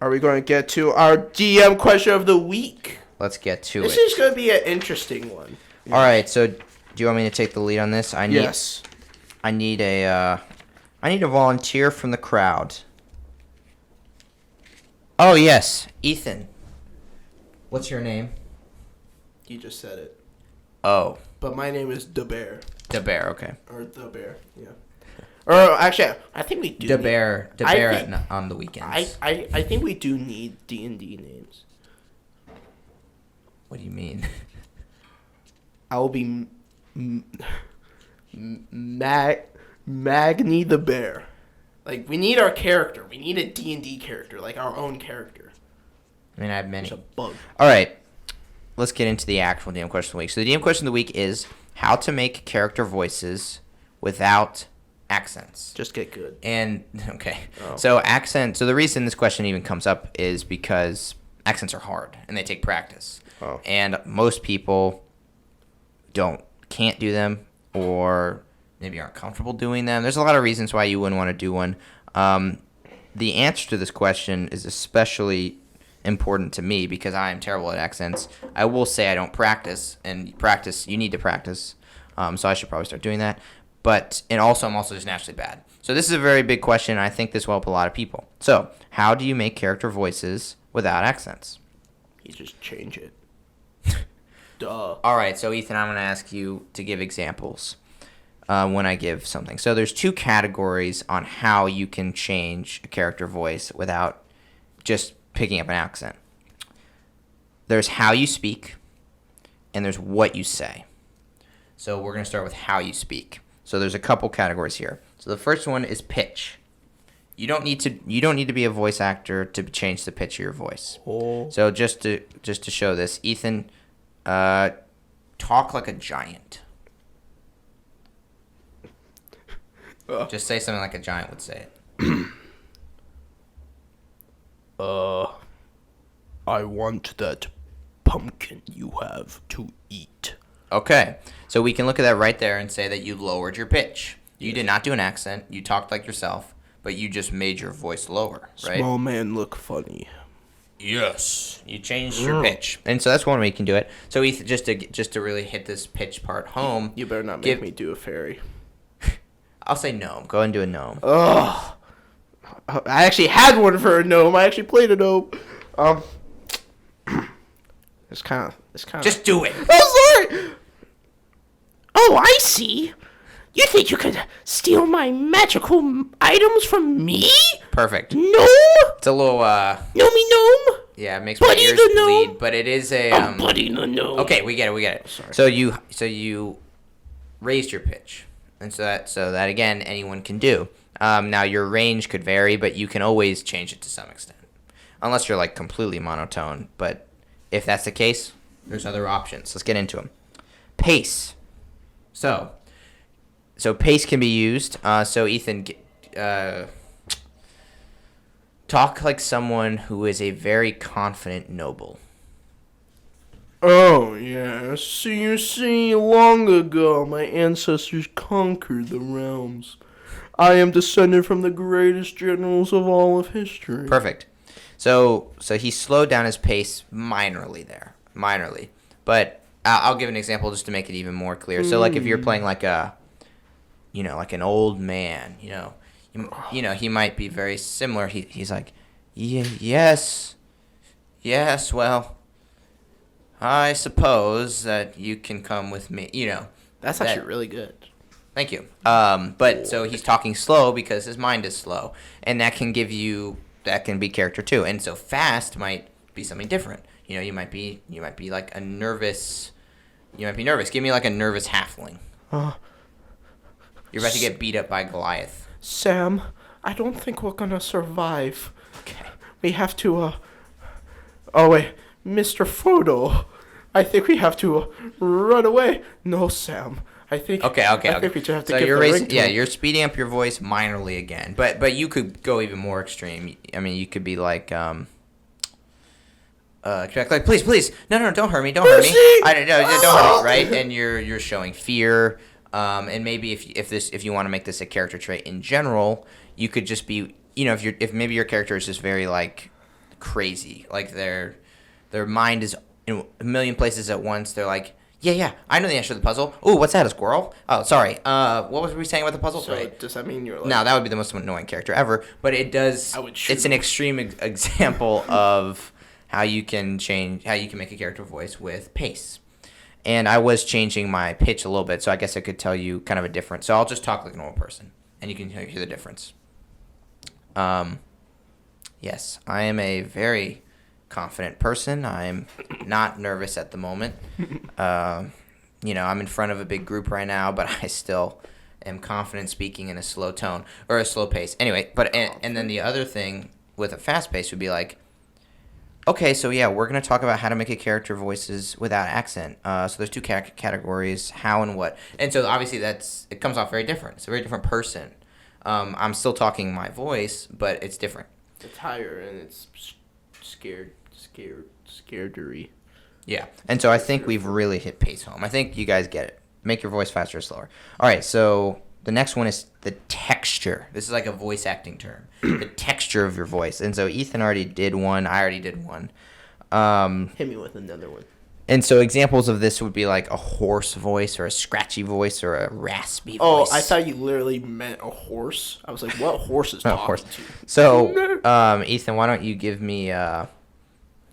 Are we going to get to our DM question of the week? Let's get to This it. is going to be an interesting one. All right, so do you want me to take the lead on this? Yes. I need a volunteer from the crowd. Oh, yes, Ethan. What's your name? You just said it. Oh. But my name is Da Bear. Da Bear, okay. Or The Bear, yeah. Or actually, I think we do. Da Bear on the weekends. I think we do need D&D names. What do you mean? I will be Magni the Bear. Like, we need our character. We need a D&D character, like our own character. I mean, I have many. It's a bug. All right, let's get into the actual DM question of the week. So the DM question of the week is how to make character voices without accents. Just get good. And, okay. Oh. So the reason this question even comes up is because accents are hard and they take practice. Oh. And most people can't do them or maybe aren't comfortable doing them. There's a lot of reasons why you wouldn't want to do one. The answer to this question is especially important to me because I am terrible at accents. I will say I don't practice, and you need to practice. So I should probably start doing that. I'm also just naturally bad. So this is a very big question, and I think this will help a lot of people. So how do you make character voices without accents? You just change it. Duh. All right, so Ethan, I'm going to ask you to give examples when I give something. So there's two categories on how you can change a character voice without just picking up an accent. There's how you speak, and there's what you say. So we're going to start with how you speak. So there's a couple categories here. So the first one is pitch. You don't need to be a voice actor to change the pitch of your voice. Oh. So just to show this, Ethan, talk like a giant. Just say something like a giant would say it. I want that pumpkin you have to eat. Okay, so we can look at that right there and say that you lowered your pitch. You did not do an accent. You talked like yourself, but you just made your voice lower, right? Small man look funny. Yes, you changed your pitch, and so that's one way you can do it. So Ethan, just to really hit this pitch part home, You better not make me do a fairy. I'll say gnome. Go ahead and do a gnome. Ugh. I actually had one for a gnome. I actually played a gnome. It's kind of. Just do it. Oh, sorry. Oh, I see. You think you could steal my magical items from me? Perfect. Gnome? It's a little Gnomey gnome? yeah, it makes my Buddy ears the gnome? bleed, but it is a Buddy the gnome. Okay, we get it. Sorry. So you raised your pitch, and so that again anyone can do. Now your range could vary, but you can always change it to some extent, unless you're like completely monotone. But if that's the case, there's other options. Let's get into them. Pace. So pace can be used. So Ethan, talk like someone who is a very confident noble. Oh, yes. So you see, long ago, my ancestors conquered the realms. I am descended from the greatest generals of all of history. Perfect. So he slowed down his pace minorly there. But I'll give an example just to make it even more clear. So like if you're playing like like an old man, he might be very similar. He's like, yes, well, I suppose that you can come with me, That's actually really good. Thank you. But so he's talking slow because his mind is slow, and that can be character too. And so fast might be something different. You might be like a nervous. You might be nervous. Give me like a nervous halfling. You're about to get beat up by Goliath. Sam, I don't think we're gonna survive. Okay. We have to, Oh, wait. Mr. Frodo, I think we have to run away. No, Sam. I think... Okay. I think we just have to get you're the ring to him. you're speeding up your voice minorly again. But you could go even more extreme. I mean, you could be like, like, please, no, don't hurt me, don't hurt me. Don't hurt me, right? And you're showing fear. And maybe if you want to make this a character trait in general, you could just be, if maybe your character is just very like crazy. Like their mind is in a million places at once. They're like, yeah, I know the answer to the puzzle. Oh, what's that, a squirrel? Oh, sorry. What was we saying about the puzzle? So Right. does that mean you're like... No, that would be the most annoying character ever. But it does. I would shoot It's an him. extreme example of how you can make a character voice with pace. And I was changing my pitch a little bit, so I guess I could tell you kind of a difference. So I'll just talk like a normal person, and you can hear the difference. Yes, I am a very confident person. I'm not nervous at the moment. I'm in front of a big group right now, but I still am confident speaking in a slow tone or a slow pace. Anyway, and then the other thing with a fast pace would be like, okay, so yeah, we're going to talk about how to make a character voices without accent. So there's two categories, how and what. And so obviously it comes off very different. It's a very different person. I'm still talking my voice, but it's different. It's higher and it's scaredery. Yeah. And so I think we've really hit pace home. I think you guys get it. Make your voice faster or slower. All right, so the next one is the texture. This is like a voice acting term. The texture of your voice. And so Ethan already did one. I already did one. Hit me with another one. And so examples of this would be like a hoarse voice or a scratchy voice or a raspy Oh, voice. I thought you literally meant a horse. I was like, what horse is talking horse. to? So, Ethan, why don't you give me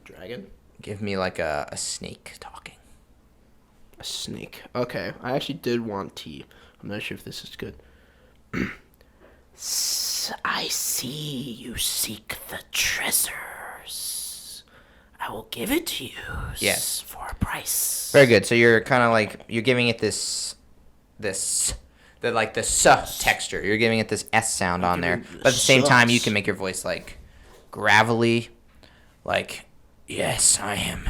Dragon? give me like a snake talking. A snake. Okay, I actually did want tea. I'm not sure if this is good. I see you seek the treasures. I will give it to you. Yes. For a price. Very good. So you're kind of like you're giving it the texture. You're giving it this S sound on there. But at the same time, you can make your voice like gravelly, like yes, I am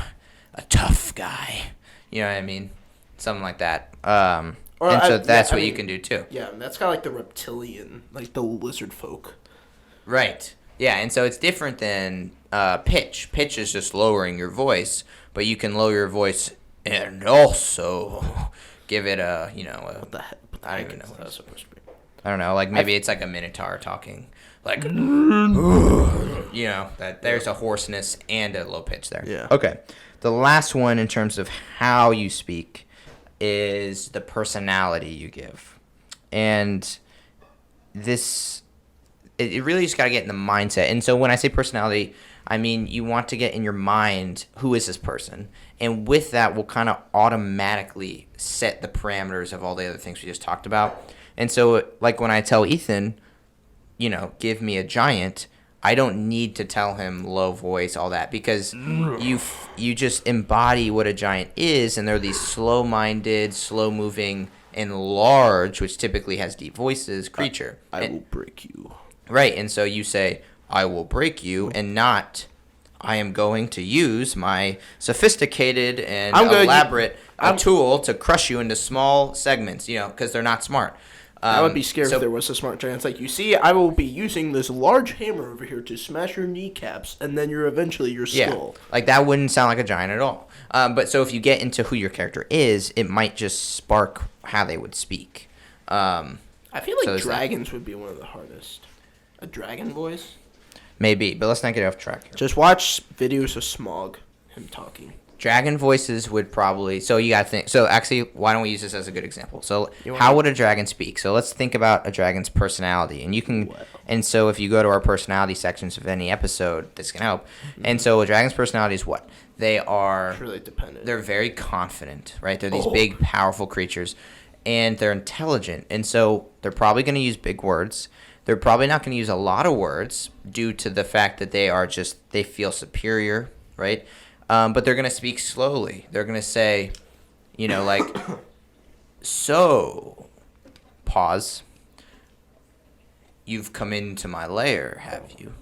a tough guy. You know what I mean? Something like that. And so that's what you can do too. Yeah, that's kind of like the reptilian, like the lizard folk. Right. Yeah, and so it's different than pitch. Pitch is just lowering your voice, but you can lower your voice and also give it a. What the heck? I don't even know what that was it's supposed to be. I don't know, like maybe it's like a minotaur talking. Like, that there's a hoarseness and a low pitch there. Yeah. Okay. The last one in terms of how you speak is the personality you give. And this, it really just got to get in the mindset. And so when I say personality, I mean you want to get in your mind, who is this person? And with that, we'll kind of automatically set the parameters of all the other things we just talked about. And so, like when I tell Ethan, give me a giant, I don't need to tell him low voice, all that, because you just embody what a giant is, and they're these slow-minded, slow-moving, and large, which typically has deep voices, creature. I will break you. Right, and so you say, I will break you, and not, I am going to use my sophisticated and elaborate tool to crush you into small segments, because they're not smart. I would be scared if there was a smart giant. It's like, you see, I will be using this large hammer over here to smash your kneecaps, and then eventually your skull. Yeah, like that wouldn't sound like a giant at all. But so if you get into who your character is, it might just spark how they would speak. I feel like dragons would be one of the hardest. A dragon voice? Maybe, but let's not get off track here. Just watch videos of Smog, him talking. Dragon voices would probably... So you got to think... So actually, why don't we use this as a good example? So how would a dragon speak? So let's think about a dragon's personality. And you can... Wow. And so if you go to our personality sections of any episode, this can help. Mm-hmm. And so a dragon's personality is what? They are... It's really dependent. They're very confident, right? They're these big, powerful creatures. And they're intelligent. And so they're probably going to use big words. They're probably not going to use a lot of words due to the fact that they feel superior, right? But they're going to speak slowly. They're going to say, like, so, pause, you've come into my lair, have you?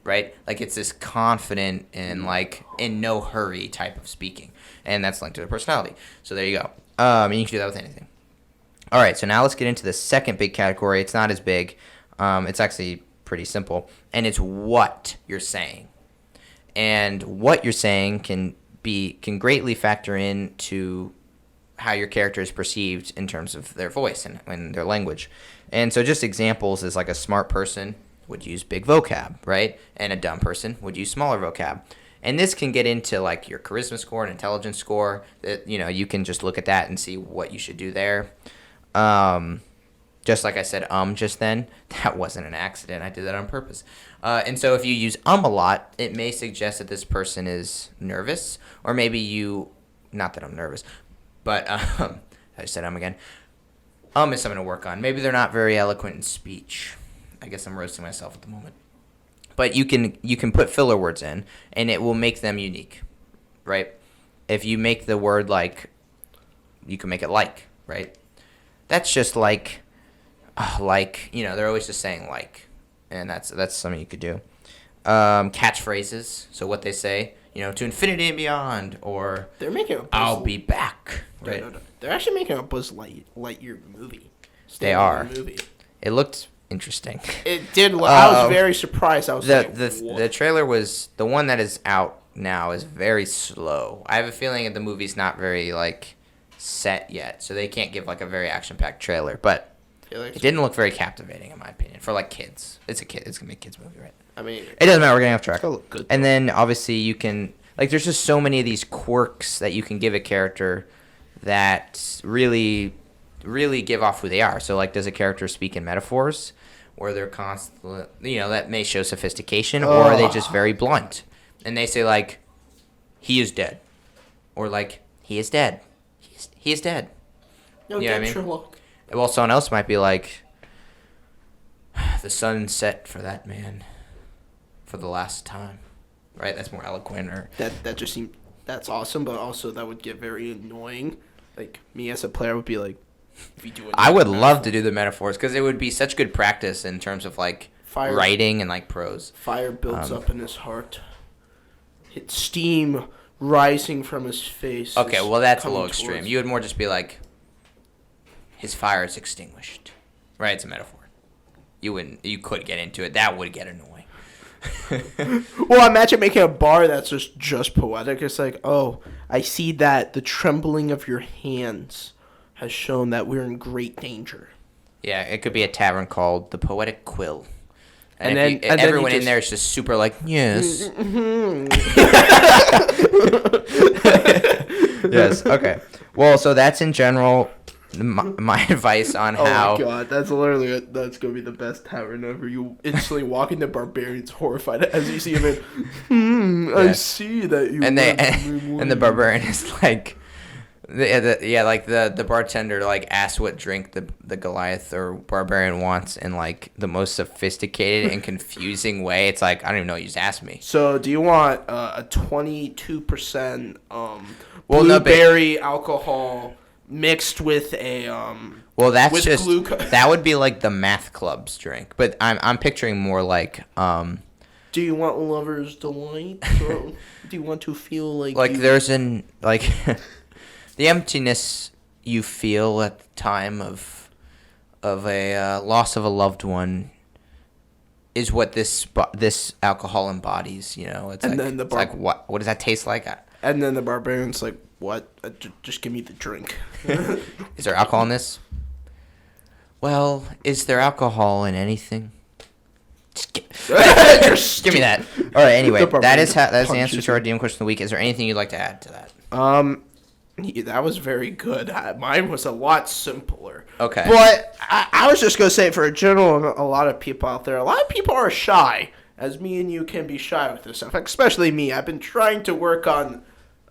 Right? Like, it's this confident and, like, in no hurry type of speaking. And that's linked to their personality. So there you go. And you can do that with anything. All right, so now let's get into the second big category. It's not as big. It's actually pretty simple. And it's what you're saying. And what you're saying can greatly factor into how your character is perceived in terms of their voice and their language. And so just examples is like a smart person would use big vocab, right? And a dumb person would use smaller vocab. And this can get into like your charisma score and intelligence score. That you can just look at that and see what you should do there. Just like I said, just then, that wasn't an accident. I did that on purpose. And so if you use a lot, it may suggest that this person is nervous, or maybe not that I'm nervous, but I said again. Is something to work on. Maybe they're not very eloquent in speech. I guess I'm roasting myself at the moment. But you can put filler words in, and it will make them unique, right? If you make the word like, you can make it like, right? That's just like, they're always just saying like, and that's something you could do. Catchphrases, so what they say, to infinity and beyond, or they're making I'll be back, right? No. They're actually making a Buzz Lightyear movie. They are. Movie. It looked interesting. It did. I was very surprised. I was the trailer was the one that is out now is very slow. I have a feeling that the movie's not very set yet, so they can't give a very action-packed trailer. But it didn't look very captivating, in my opinion, for kids. It's gonna be a kids movie, right? I mean, it doesn't matter. We're getting off track. It'll look good. And then obviously you can there's just so many of these quirks that you can give a character that really, really give off who they are. So does a character speak in metaphors, or they're constantly, that may show sophistication, or are they just very blunt, and they say he is dead, or he is dead, he is dead. No, you know what I mean? Sherlock. Well, someone else might be the sun set for that man for the last time, right? That's more eloquent. Or that just seemed that's awesome, but also that would get very annoying. Me as a player would be if you do it. I would love to do the metaphors because it would be such good practice in terms of fire, writing and prose. Fire builds up in his heart. It's steam rising from his face. Okay, well that's a little extreme. You would more just be his fire is extinguished, right? It's a metaphor. You could get into it. That would get annoying. Well, imagine making a bar that's just poetic. It's I see that the trembling of your hands has shown that we're in great danger. Yeah, it could be a tavern called the Poetic Quill. And then everyone in there is just super yes. Yes, okay. Well, so that's in general my advice on how... Oh my god, that's going to be the best tavern ever. You instantly walk into Barbarians horrified as you see him I see that you... And the Barbarian is the bartender asks what drink the Goliath or Barbarian wants in the most sophisticated and confusing way. It's I don't even know what you just asked me. So do you want a 22% blueberry alcohol mixed with a well, that's with just glucose? That would be the math club's drink, but I'm picturing more do you want lover's delight? Or do you want to feel there's the emptiness you feel at the time of a loss of a loved one is what this alcohol embodies. It's then what does that taste like? And then the Barbarian's what? Just give me the drink. Is there alcohol in this? Well, is there alcohol in anything? Just give me that. All right. Anyway, that's the answer to our DM question of the week. Is there anything you'd like to add to that? That was very good. Mine was a lot simpler. Okay. But I was just going to say, for a lot of people out there, a lot of people are shy, as me and you can be shy with this stuff, especially me. I've been trying to work on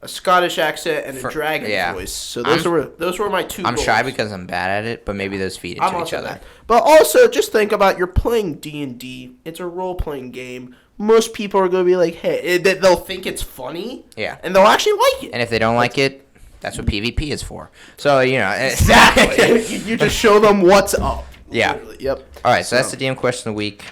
a Scottish accent and a dragon voice. So those were my two I'm goals. shy because I'm bad at it, but maybe those feed into each other. Bad. But also, just think about, you're playing D&D. It's a role-playing game. Most people are going to be hey, they'll think it's funny. Yeah. And they'll actually like it. And if they don't like it, that's what PvP is for. So, exactly. You just show them what's up. Yeah. Literally. Yep. All right, so that's the DM question of the week.